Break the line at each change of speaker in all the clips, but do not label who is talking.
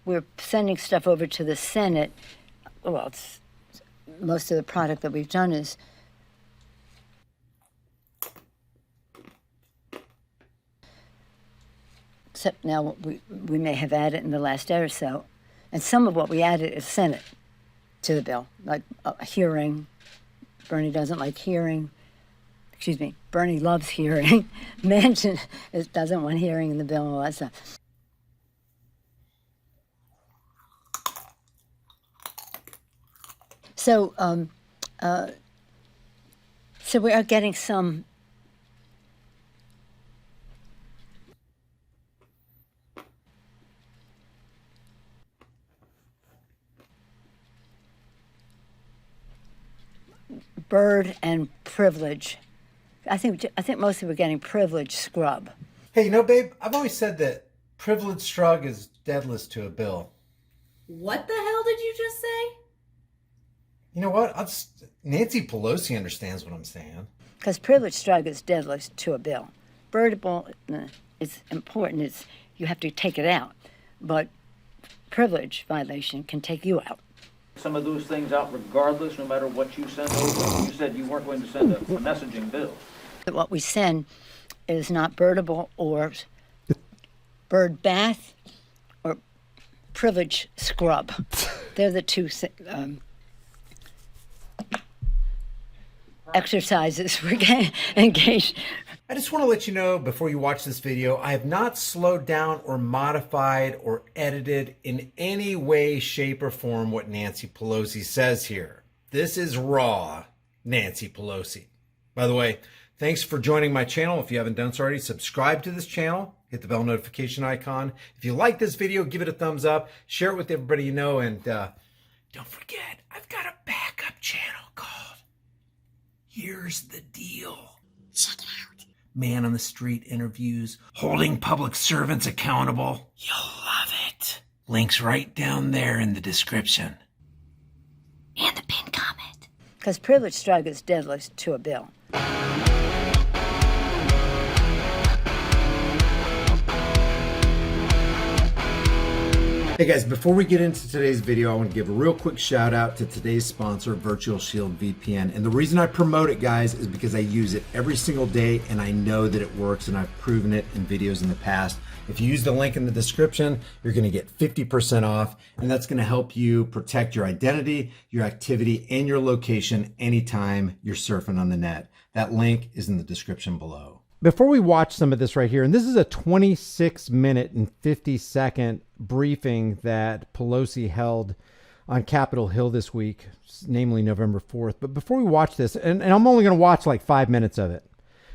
we're sending stuff over to the Senate. Well, most of the product that we've done is except now we may have added in the last day or so, and some of what we added is Senate to the bill, like a hearing. Bernie doesn't like hearing. Excuse me, Bernie loves hearing. Manchin doesn't want hearing in the bill and all that stuff. So, so we are getting some bird and privilege. I think mostly we're getting privilege scrub.
Hey, you know, babe, I've always said that privilege scrub is deadless to a bill.
What the hell did you just say?
You know what? Nancy Pelosi understands what I'm saying.
Because privilege scrub is deadless to a bill. Birdable, it's important. You have to take it out. But privilege violation can take you out.
Some of those things out regardless, no matter what you send over. You said you weren't going to send a messaging bill.
What we send is not birdable or bird bath or privilege scrub. They're the two exercises we're getting engaged.
I just want to let you know before you watch this video, I have not slowed down or modified or edited in any way, shape, or form what Nancy Pelosi says here. This is raw Nancy Pelosi. By the way, thanks for joining my channel. If you haven't done so already, subscribe to this channel, hit the bell notification icon. If you like this video, give it a thumbs up, share it with everybody you know, and don't forget, I've got a backup channel called Here's the Deal. Check it out. Man on the street interviews, holding public servants accountable. You'll love it. Links right down there in the description.
And the pinned comment. Because privilege scrub is deadless to a bill.
Hey guys, before we get into today's video, I want to give a real quick shout out to today's sponsor, Virtual Shield VPN. And the reason I promote it, guys, is because I use it every single day and I know that it works, and I've proven it in videos in the past. If you use the link in the description, you're going to get 50% off, and that's going to help you protect your identity, your activity, and your location anytime you're surfing on the net. That link is in the description below. Before we watch some of this right here, and this is a 26-minute and 50-second briefing that Pelosi held on Capitol Hill this week, namely November 4th. But before we watch this, and I'm only going to watch like 5 minutes of it,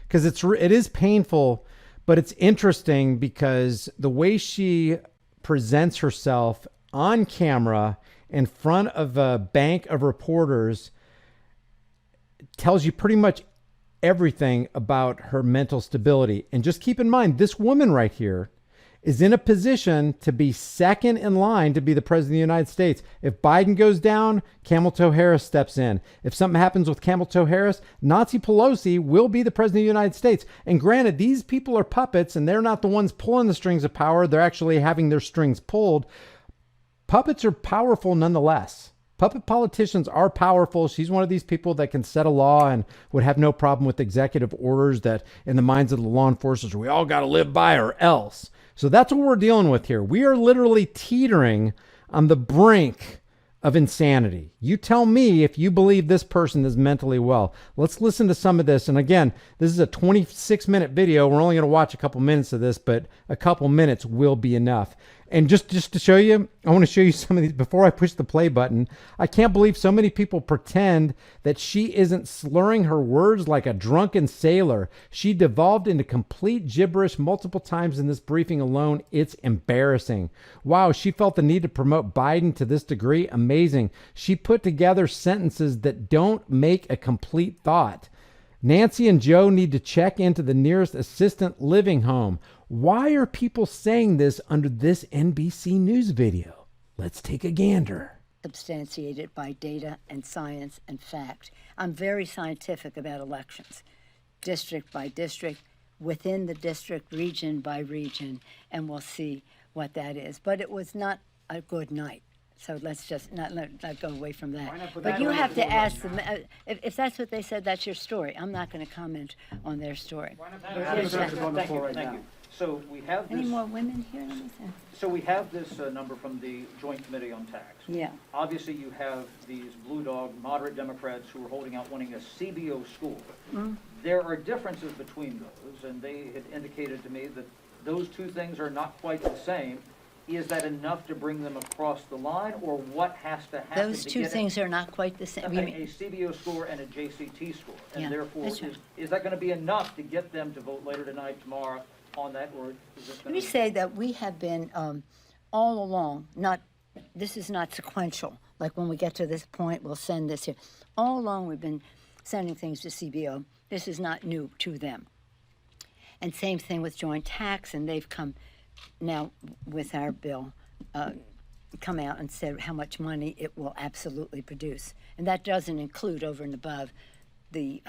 because it is painful, but it's interesting because the way she presents herself on camera in front of a bank of reporters tells you pretty much everything about her mental stability. And just keep in mind, this woman right here is in a position to be second in line to be the president of the United States. If Biden goes down, Camel Toe Harris steps in. If something happens with Camel Toe Harris, Nancy Pelosi will be the president of the United States. And granted, these people are puppets and they're not the ones pulling the strings of power. They're actually having their strings pulled. Puppets are powerful nonetheless. Puppet politicians are powerful. She's one of these people that can set a law and would have no problem with executive orders that in the minds of the law enforcers, we all got to live by or else. So that's what we're dealing with here. We are literally teetering on the brink of insanity. You tell me if you believe this person is mentally well. Let's listen to some of this. And again, this is a 26-minute video. We're only going to watch a couple minutes of this, but a couple minutes will be enough. And just to show you, I want to show you some of these before I push the play button. I can't believe so many people pretend that she isn't slurring her words like a drunken sailor. She devolved into complete gibberish multiple times in this briefing alone. It's embarrassing. Wow, she felt the need to promote Biden to this degree. Amazing. She put together sentences that don't make a complete thought. Nancy and Joe need to check into the nearest assistant living home. Why are people saying this under this NBC News video? Let's take a gander.
Substantiated by data and science and fact. I'm very scientific about elections, district by district, within the district, region by region, and we'll see what that is. But it was not a good night. So let's just not go away from that.
Why not put
But
that
you
on
have
the
to
floor right
ask them, if that's what they said, that's your story. I'm not going to comment on their story.
Thank you. So we have
Any
this,
more women here? Let me see.
so we have this number from the Joint Committee on Tax.
Yeah.
Obviously, you have these blue dog, moderate Democrats who are holding out wanting a CBO school. There are differences between those, and they had indicated to me that those two things are not quite the same. Is that enough to bring them across the line, or what has to happen
Those
to
two
get
things are not quite the same. You
a
mean-
CBO score and a JCT score?
Yeah,
And therefore,
that's right.
is that going to be enough to get them to vote later tonight, tomorrow on that, or is this
Let
going
me
to?
say that we have been all along, this is not sequential, like when we get to this point, we'll send this here. All along, we've been sending things to CBO. This is not new to them. And same thing with joint tax, and they've come now with our bill, come out and said how much money it will absolutely produce. And that doesn't include over and above the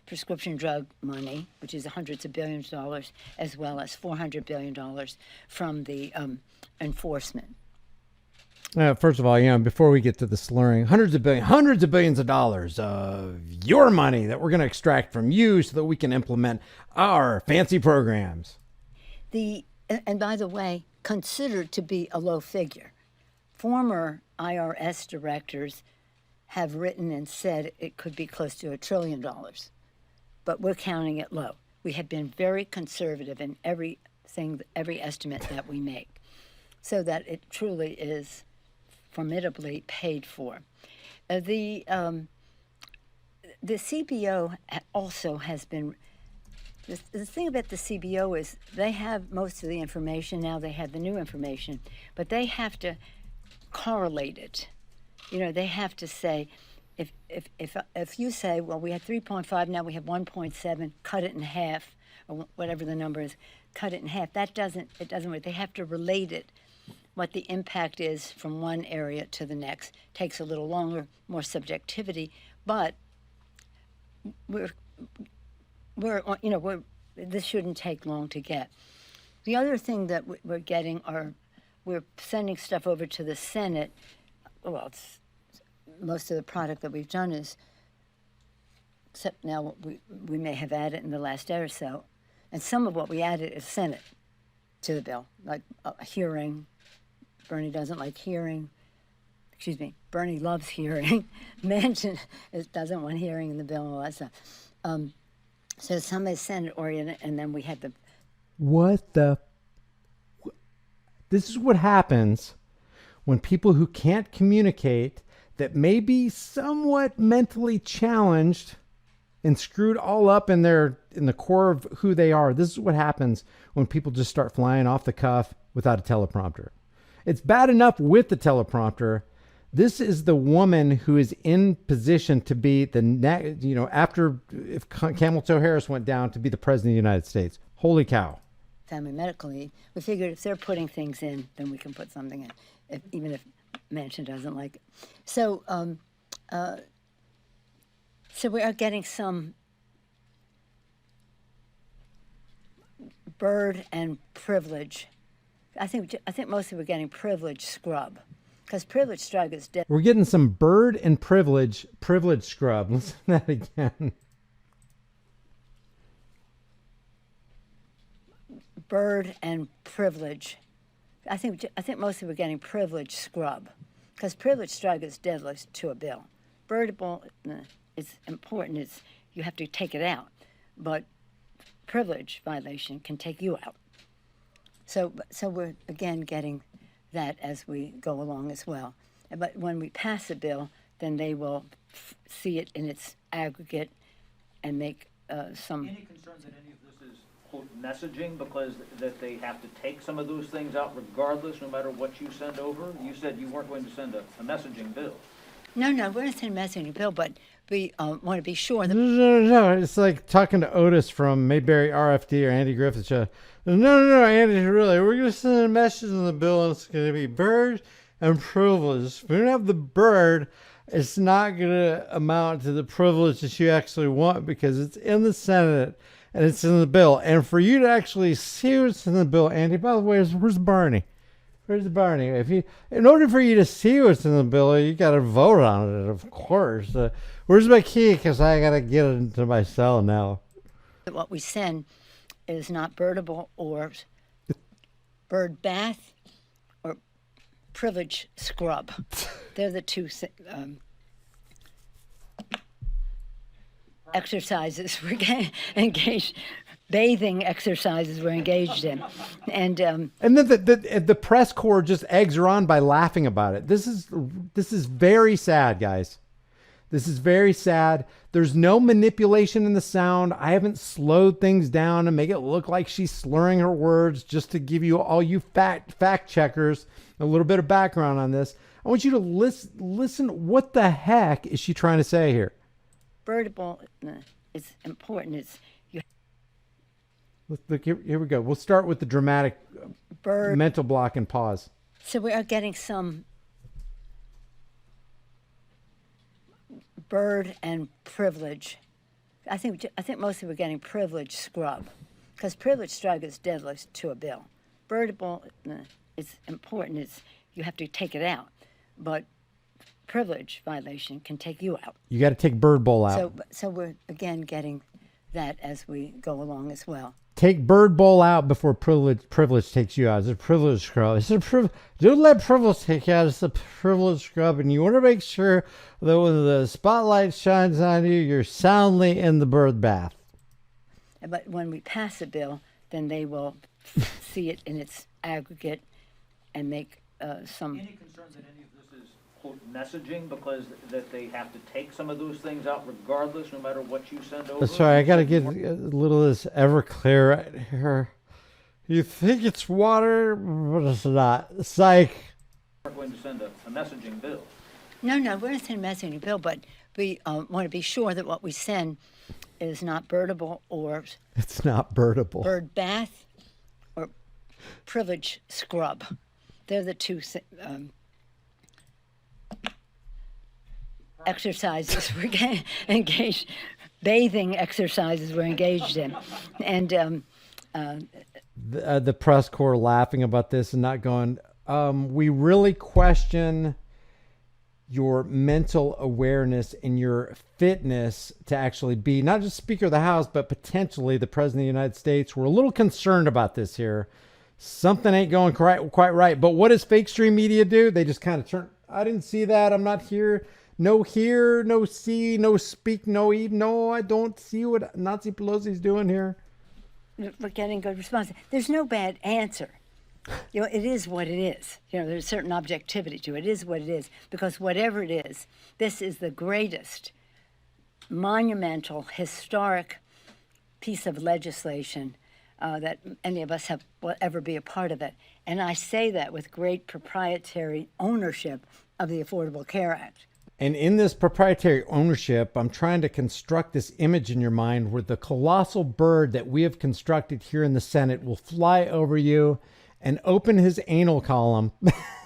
prescription drug money, which is hundreds of billions of dollars, as well as $400 billion from the enforcement.
First of all, before we get to the slurring, hundreds of billions of dollars of your money that we're going to extract from you so that we can implement our fancy programs.
And by the way, considered to be a low figure. Former IRS directors have written and said it could be close to $1 trillion, but we're counting it low. We have been very conservative in every estimate that we make, so that it truly is formidably paid for. The CBO also has been. The thing about the CBO is they have most of the information now. They have the new information, but they have to correlate it. They have to say, if you say, well, we had 3.5, now we have 1.7, cut it in half, or whatever the number is, cut it in half. It doesn't work. They have to relate it, what the impact is from one area to the next. Takes a little longer, more subjectivity, but this shouldn't take long to get. The other thing that we're getting we're sending stuff over to the Senate. Well, most of the product that we've done is, except now we may have added in the last day or so, and some of what we added is Senate to the bill, like a hearing. Bernie doesn't like hearing. Excuse me, Bernie loves hearing. Manchin doesn't want hearing in the bill and all that stuff. So some is Senate oriented, and then we had the.
This is what happens when people who can't communicate, that may be somewhat mentally challenged and screwed all up in the core of who they are. This is what happens when people just start flying off the cuff without a teleprompter. It's bad enough with the teleprompter. This is the woman who is in position to be after if Camel Toe Harris went down, to be the president of the United States. Holy cow.
Family medical leave. We figured if they're putting things in, then we can put something in, even if Manchin doesn't like it. So, so we are getting some bird and privilege. I think mostly we're getting privilege scrub, because privilege scrub is dead.
We're getting some bird and privilege scrub. Listen to that again.
Bird and privilege. I think mostly we're getting privilege scrub, because privilege scrub is deadly to a bill. Birdable, it's important. You have to take it out, but privilege violation can take you out. So we're again getting that as we go along as well. But when we pass a bill, then they will see it in its aggregate and make some.
Any concern that any of this is, quote, messaging, because that they have to take some of those things out regardless, no matter what you send over? You said you weren't going to send a messaging bill.
No, we're not sending a messaging bill, but we want to be sure.
No, it's like talking to Otis from Mayberry RFD or Andy Griffith show. No, Andy, really, we're going to send a message in the bill, and it's going to be bird and privilege. If we don't have the bird, it's not going to amount to the privilege that you actually want, because it's in the Senate and it's in the bill. And for you to actually see what's in the bill, Andy, by the way, where's Barney?
Where's Barney? In order for you to see what's in the bill, you got to vote on it, of course. Where's my key? Because I got to get into my cell now.
What we send is not birdable or bird bath or privilege scrub. They're the two exercises we're getting engaged. Bathing exercises we're engaged in, and
then the press corps just eggs her on by laughing about it. This is very sad, guys. This is very sad. There's no manipulation in the sound. I haven't slowed things down to make it look like she's slurring her words, just to give you all you fact checkers a little bit of background on this. I want you to listen. What the heck is she trying to say here?
birdable is important. It's
Look, here we go. We'll start with the dramatic mental block and pause.
So we are getting some bird and privilege. I think mostly we're getting privilege scrub, because privilege scrub is deadly to a bill. Birdable is important. It's you have to take it out, but privilege violation can take you out.
You got to take bird bowl out.
So we're again getting that as we go along as well.
Take bird bowl out before privilege takes you out. It's a privilege scrub. Don't let privilege take you out. It's a privilege scrub, and you want to make sure that when the spotlight shines on you, you're soundly in the bird bath.
But when we pass a bill, then they will see it in its aggregate and make some.
Any concern that any of this is, quote, messaging, because that they have to take some of those things out regardless, no matter what you send over?
Sorry, I got to get a little of this Everclear right here. You think it's water, but it's not. Psych.
We're going to send a messaging bill.
No, we're not sending a messaging bill, but we want to be sure that what we send is not birdable or.
It's not birdable.
Bird bath or privilege scrub. They're the two exercises we're getting engaged, bathing exercises we're engaged in. And
the press corps laughing about this and not going, we really question your mental awareness and your fitness to actually be not just Speaker of the House, but potentially the President of the United States. We're a little concerned about this here. Something ain't going quite right. But what does fake stream media do? They just kind of turn, I didn't see that. I'm not here. No hear, no see, no speak, no eat. No, I don't see what Nancy Pelosi's doing here.
we're getting good response. There's no bad answer. You know, it is what it is. You know, there's a certain objectivity to it. It is what it is, because whatever it is, this is the greatest monumental, historic piece of legislation that any of us will ever be a part of it. And I say that with great proprietary ownership of the Affordable Care Act.
And in this proprietary ownership, I'm trying to construct this image in your mind where the colossal bird that we have constructed here in the Senate will fly over you and open his anal column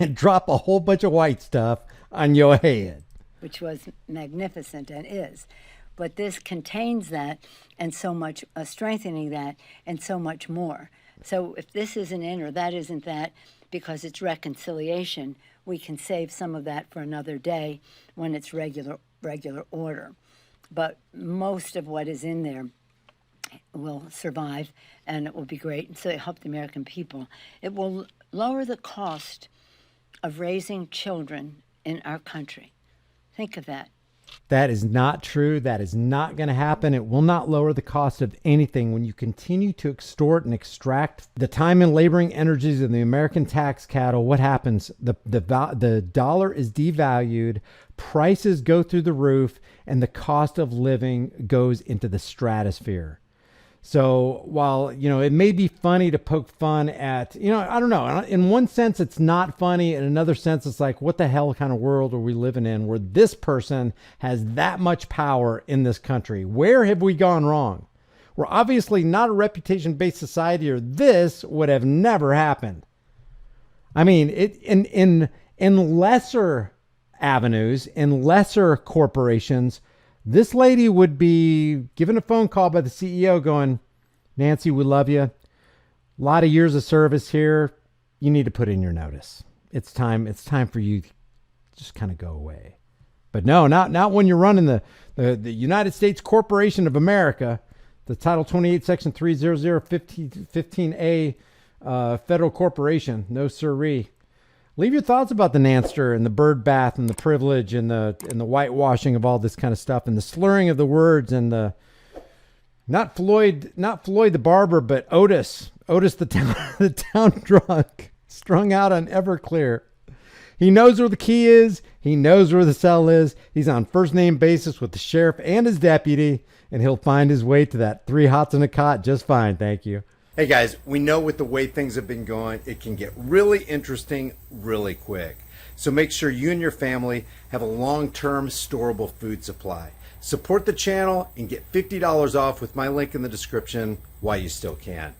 and drop a whole bunch of white stuff on your head.
Which was magnificent and is. But this contains that and so much, strengthening that and so much more. So if this isn't in or that isn't that, because it's reconciliation, we can save some of that for another day when it's regular order. But most of what is in there will survive, and it will be great, and so it help the American people. It will lower the cost of raising children in our country. Think of that.
That is not true. That is not going to happen. It will not lower the cost of anything when you continue to extort and extract the time and laboring energies of the American tax cattle. What happens? The dollar is devalued, prices go through the roof, and the cost of living goes into the stratosphere. So while, you know, it may be funny to poke fun at, you know, I don't know. In one sense, it's not funny. In another sense, it's like, what the hell kind of world are we living in where this person has that much power in this country? Where have we gone wrong? We're obviously not a reputation-based society, or this would have never happened. I mean, in lesser avenues, in lesser corporations, this lady would be given a phone call by the CEO going, Nancy, we love you. A lot of years of service here. you need to put in your notice. It's time for you to just kind of go away. But no, not when you're running the United States Corporation of America, the Title 28, Section 30015A federal corporation. No sirree. Leave your thoughts about the Nanster and the bird bath and the privilege and the whitewashing of all this kind of stuff and the slurring of the words and the not Floyd the barber, but Otis the town drunk, strung out on Everclear. He knows where the key is. He knows where the cell is. He's on first name basis with the sheriff and his deputy, and he'll find his way to that 3 hots in a cot just fine. Thank you.
Hey guys, we know with the way things have been going, it can get really interesting really quick. So make sure you and your family have a long-term storable food supply. Support the channel and get $50 off with my link in the description while you still can.